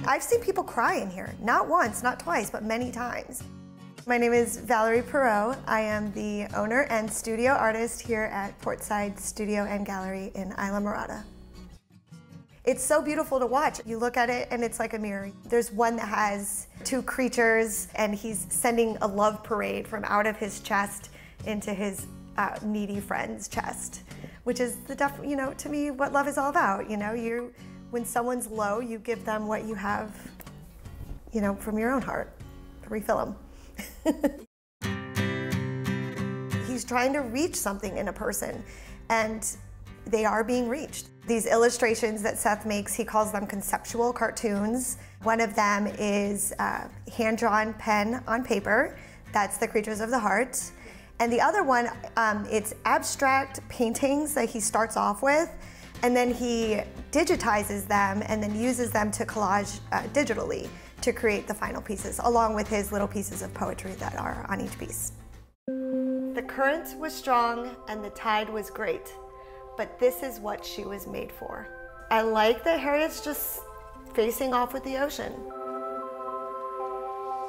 I've seen people cry in here, not once, not twice, but many times. My name is Valerie Perot. I am the owner and studio artist here at Portside Studio and Gallery in Islamorada. It's so beautiful to watch. You look at it and it's like a mirror. There's one that has two creatures and he's sending a love parade from out of his chest into his needy friend's chest, which is to me, what love is all about. When someone's low, you give them what you have, from your own heart, to refill them. He's trying to reach something in a person, and they are being reached. These illustrations that Seth makes, he calls them conceptual cartoons. One of them is hand-drawn pen on paper. That's the Creatures of the Heart. And the other one, it's abstract paintings that he starts off with, and then he digitizes them and then uses them to collage digitally to create the final pieces, along with his little pieces of poetry that are on each piece. The current was strong and the tide was great, but this is what she was made for. I like that Harriet's just facing off with the ocean.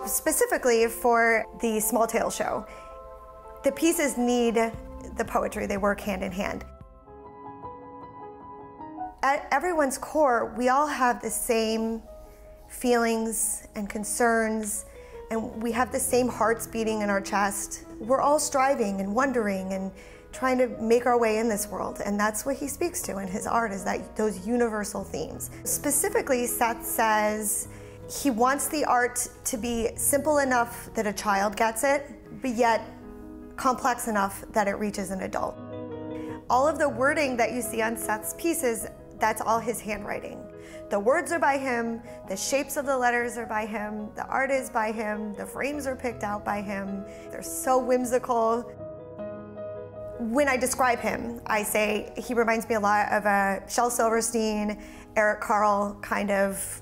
Specifically for the Small Tale show, the pieces need the poetry, they work hand in hand. At everyone's core, we all have the same feelings and concerns, and we have the same hearts beating in our chest. We're all striving and wondering and trying to make our way in this world, and that's what he speaks to in his art, is that those universal themes. Specifically, Seth says he wants the art to be simple enough that a child gets it, but yet complex enough that it reaches an adult. All of the wording that you see on Seth's pieces, that's all his handwriting. The words are by him, the shapes of the letters are by him, the art is by him, the frames are picked out by him. They're so whimsical. When I describe him, I say he reminds me a lot of a Shel Silverstein, Eric Carle kind of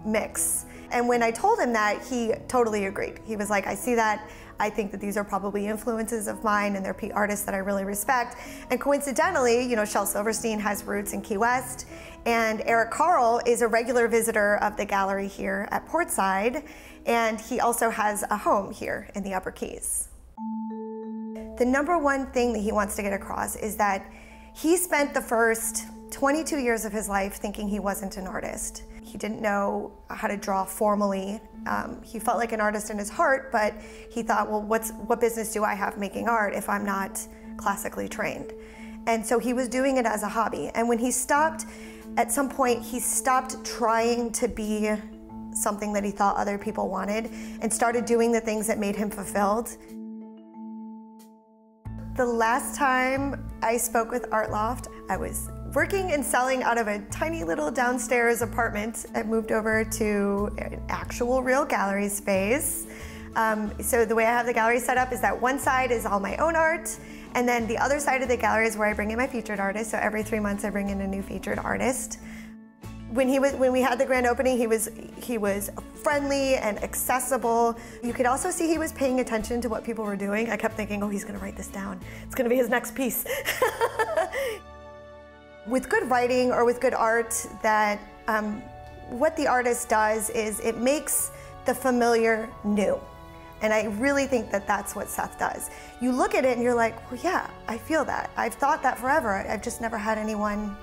mix. And when I told him that, he totally agreed. He was like, I see that. I think that these are probably influences of mine, and they're artists that I really respect. And coincidentally, Shel Silverstein has roots in Key West, and Eric Carle is a regular visitor of the gallery here at Portside, and he also has a home here in the Upper Keys. The number one thing that he wants to get across is that he spent the first 22 years of his life thinking he wasn't an artist. He didn't know how to draw formally. He felt like an artist in his heart, but he thought, well, what business do I have making art if I'm not classically trained? And so he was doing it as a hobby. And when he stopped, at some point, he stopped trying to be something that he thought other people wanted and started doing the things that made him fulfilled. The last time I spoke with Art Loft, I was working and selling out of a tiny little downstairs apartment. I moved over to an actual real gallery space. So the way I have the gallery set up is that one side is all my own art, and then the other side of the gallery is where I bring in my featured artists. So every 3 months I bring in a new featured artist. When we had the grand opening, he was friendly and accessible. You could also see he was paying attention to what people were doing. I kept thinking, oh, he's gonna write this down. It's gonna be his next piece. With good writing or with good art, what the artist does is it makes the familiar new. And I really think that that's what Seth does. You look at it and you're like, well, yeah, I feel that. I've thought that forever. I've just never had anyone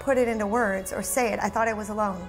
put it into words or say it. I thought I was alone.